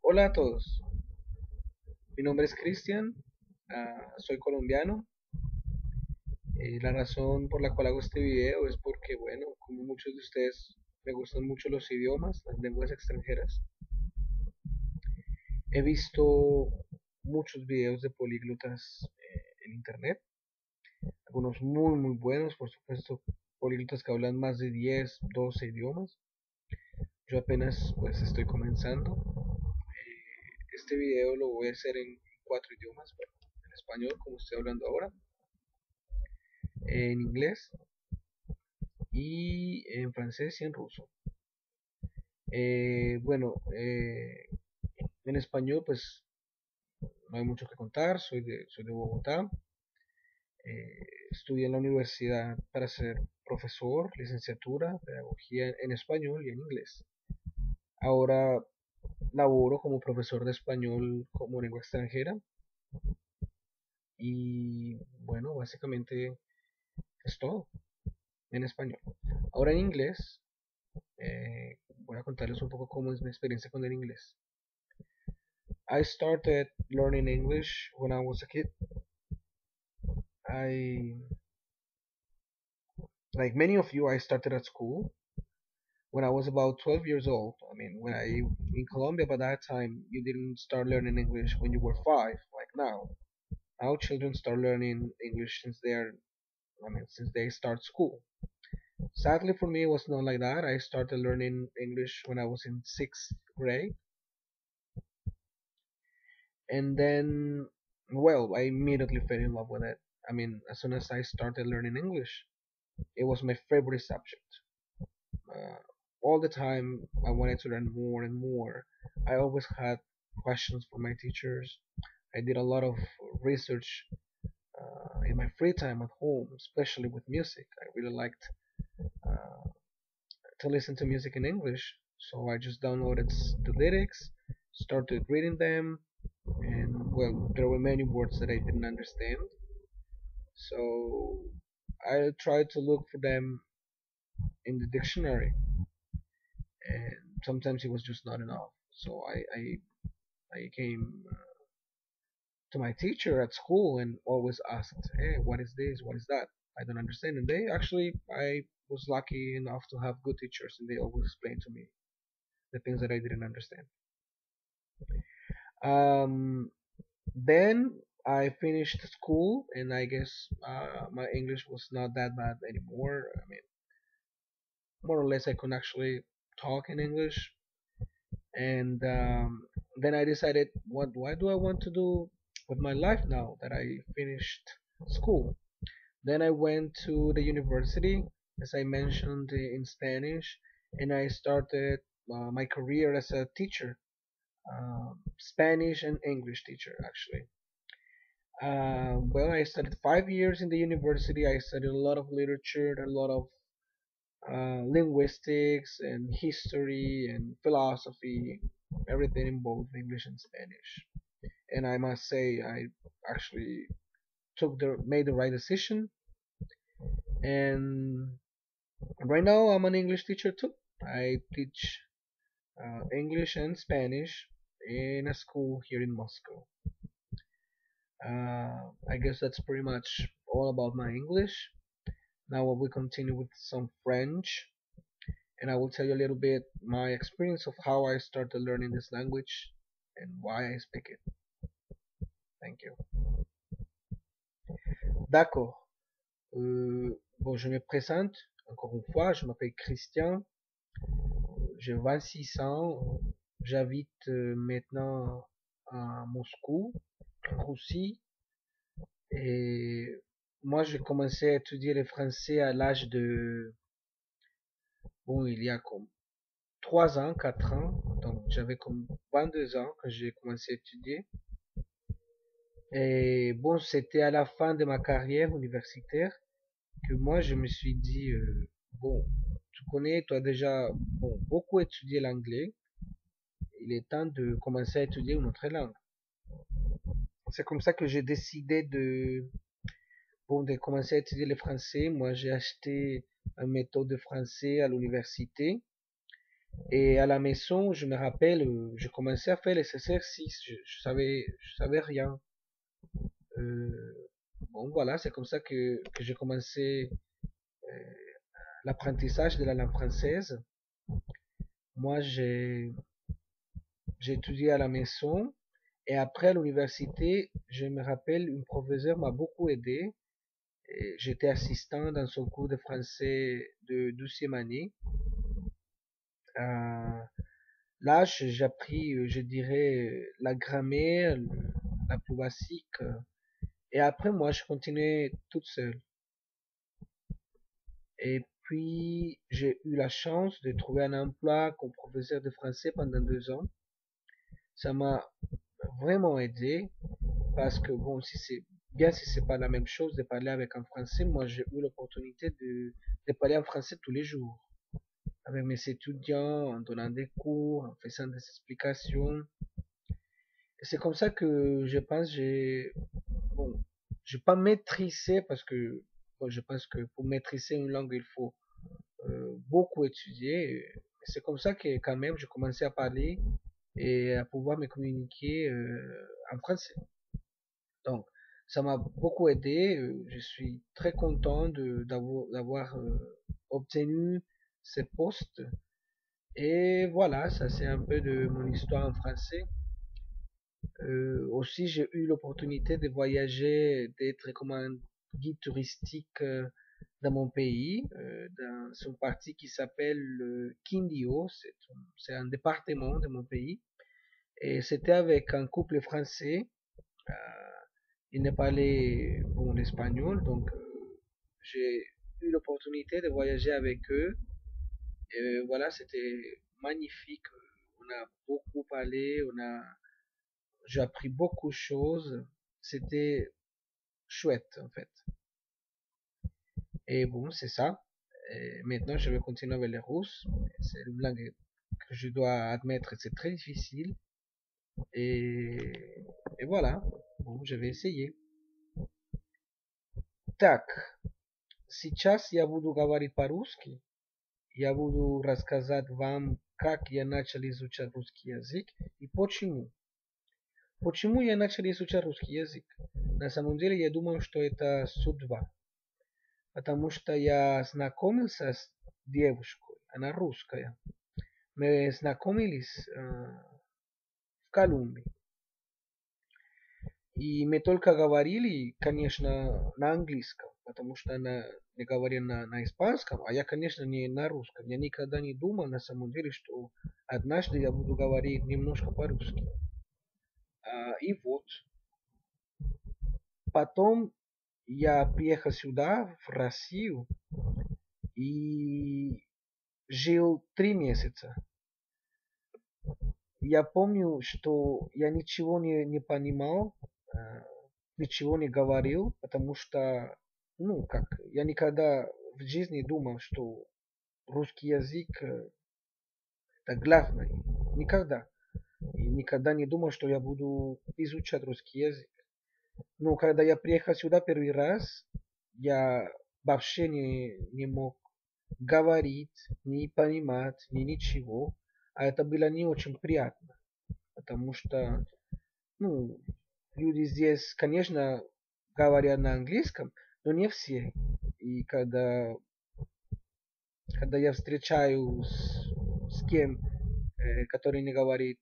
Hola a todos, mi nombre es Cristian, soy colombiano. La razón por la cual hago este video es porque, bueno, como muchos de ustedes me gustan mucho los idiomas, las lenguas extranjeras. He visto muchos videos de políglotas en internet, algunos muy buenos, por supuesto, políglotas que hablan más de 10, 12 idiomas. Yo apenas pues estoy comenzando. Este video lo voy a hacer en 4 idiomas, bueno, en español como estoy hablando ahora, en inglés y en francés y en ruso. Bueno, en español pues no hay mucho que contar, soy de Bogotá. Estudié en la universidad para ser profesor, licenciatura, pedagogía en español y en inglés. Ahora laboro como profesor de español como lengua extranjera y bueno, básicamente es todo en español. Ahora en inglés, voy a contarles un poco cómo es mi experiencia con el inglés. I started learning English when I was a kid. I, like many of you, I started at school when I was about 12 years old. I mean, in Colombia by that time, you didn't start learning English when you were 5, like now. Now children start learning English since they start school. Sadly for me, it was not like that. I started learning English when I was in 6th grade. And then, well, I immediately fell in love with it. I mean, as soon as I started learning English, it was my favorite subject. Uh, all the time, I wanted to learn more and more. I always had questions for my teachers. I did a lot of research in my free time at home, especially with music. I really liked uh, to listen to music in English, so I just downloaded the lyrics, started reading them, and well, there were many words that I didn't understand. So I tried to look for them in the dictionary, and sometimes it was just not enough. So I came to my teacher at school and always asked, "Hey, what is this? What is that? I don't understand." And I was lucky enough to have good teachers, and they always explained to me the things that I didn't understand. Um, then I finished school, and I guess my English was not that bad anymore. I mean, more or less, I could actually talk in English. And then I decided, what do I want to do with my life now that I finished school? Then I went to the university, as I mentioned in Spanish, and I started my career as a teacher, Spanish and English teacher, actually. Well, I studied 5 years in the university. I studied a lot of literature, a lot of linguistics and history and philosophy, everything in both English and Spanish. And I must say, I actually made the right decision. And right now, I'm an English teacher too. I teach English and Spanish in a school here in Moscow. I guess that's pretty much all about my English. Now we continue with some French, and I will tell you a little bit my experience of how I started learning this language and why I speak it. Thank you. D'accord. Bon, je me présente encore une fois. Je m'appelle Christian. J'ai 26 ans. J'habite maintenant à Moscou, en Russie. Et moi, j'ai commencé à étudier le français à l'âge de, bon, il y a comme 3 ans, 4 ans. Donc, j'avais comme 22 ans quand j'ai commencé à étudier. Et bon, c'était à la fin de ma carrière universitaire que moi, je me suis dit, bon, tu connais, tu as déjà bon, beaucoup étudié l'anglais. Il est temps de commencer à étudier une autre langue. C'est comme ça que j'ai décidé bon, de commencer à étudier le français. Moi, j'ai acheté une méthode de français à l'université. Et à la maison, je me rappelle, je commençais à faire les exercices. Je savais rien. Bon, voilà, c'est comme ça que j'ai commencé l'apprentissage de la langue française. Moi, j'ai étudié à la maison et après à l'université, je me rappelle, une professeure m'a beaucoup aidé. J'étais assistant dans son cours de français de 12e année. Euh, Là, j'ai appris, je dirais, la grammaire, la plus basique. Et après, moi, je continuais toute seule. Et puis, j'ai eu la chance de trouver un emploi comme professeur de français pendant 2 ans. Ça m'a vraiment aidé parce que, bon, si c'est bien, si c'est pas la même chose de parler avec un français, moi, j'ai eu l'opportunité de parler en français tous les jours avec mes étudiants, en donnant des cours, en faisant des explications. Et c'est comme ça que je pense bon, j'ai pas maîtrisé parce que bon, je pense que pour maîtriser une langue, il faut beaucoup étudier. C'est comme ça que quand même, j'ai commencé à parler et à pouvoir me communiquer en français. Donc, ça m'a beaucoup aidé. Je suis très content d'avoir obtenu ce poste. Et voilà, ça c'est un peu de mon histoire en français. Aussi, j'ai eu l'opportunité de voyager, d'être comme un guide touristique dans mon pays, dans une partie qui s'appelle Quindio. C'est un département de mon pays. Et c'était avec un couple français. Euh, Ils ne parlaient bon l'espagnol, donc j'ai eu l'opportunité de voyager avec eux. Et voilà, c'était magnifique. On a beaucoup parlé, j'ai appris beaucoup de choses. C'était chouette, en fait. Et bon, c'est ça. Et maintenant, je vais continuer avec les Russes. C'est une langue que je dois admettre, c'est très difficile. Et, et voilà. Bon, je vais essayer. Так, сейчас я буду говорить по-русски. Я буду рассказать вам, как я начал изучать русский язык и почему. Почему я начал изучать русский язык? На самом деле, я думаю, что это судьба. Потому что я знакомился с девушкой, она русская. Мы знакомились в Колумбии. И мы только говорили, конечно, на английском, потому что она не говорила на испанском, а я, конечно, не на русском. Я никогда не думал, на самом деле, что однажды я буду говорить немножко по-русски. И вот, потом я приехал сюда, в Россию, и жил 3 месяца. Я помню, что я ничего не понимал, э, ничего не говорил, потому что, ну, как, я никогда в жизни думал, что русский язык это главное. Никогда. И никогда не думал, что я буду изучать русский язык. Но когда я приехал сюда первый раз, я вообще не мог говорить, не понимать, ни ничего. А это было не очень приятно, потому что, ну, люди здесь, конечно, говорят на английском, но не все. И когда я встречаюсь с кем, который не говорит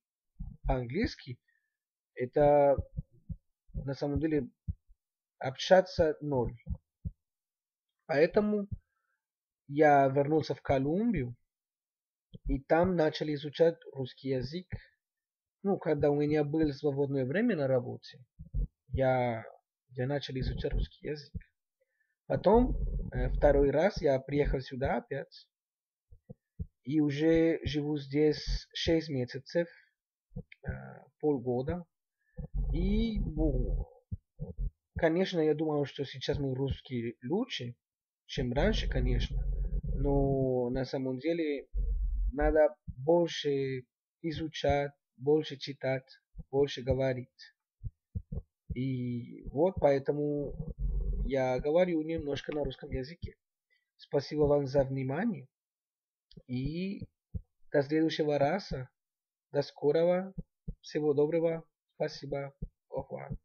по-английски, это на самом деле общаться ноль. Поэтому я вернулся в Колумбию и там начал изучать русский язык. Ну, когда у меня было свободное время на работе, я, я начал изучать русский язык. Потом, второй раз я приехал сюда опять. И уже живу здесь 6 месяцев, полгода. И, ну, конечно, я думаю, что сейчас мой русский лучше, чем раньше, конечно. Но на самом деле надо больше изучать, больше читать, больше говорить. И вот поэтому я говорю немножко на русском языке. Спасибо вам за внимание. И до следующего раза. До скорого. Всего доброго. Спасибо. Au revoir.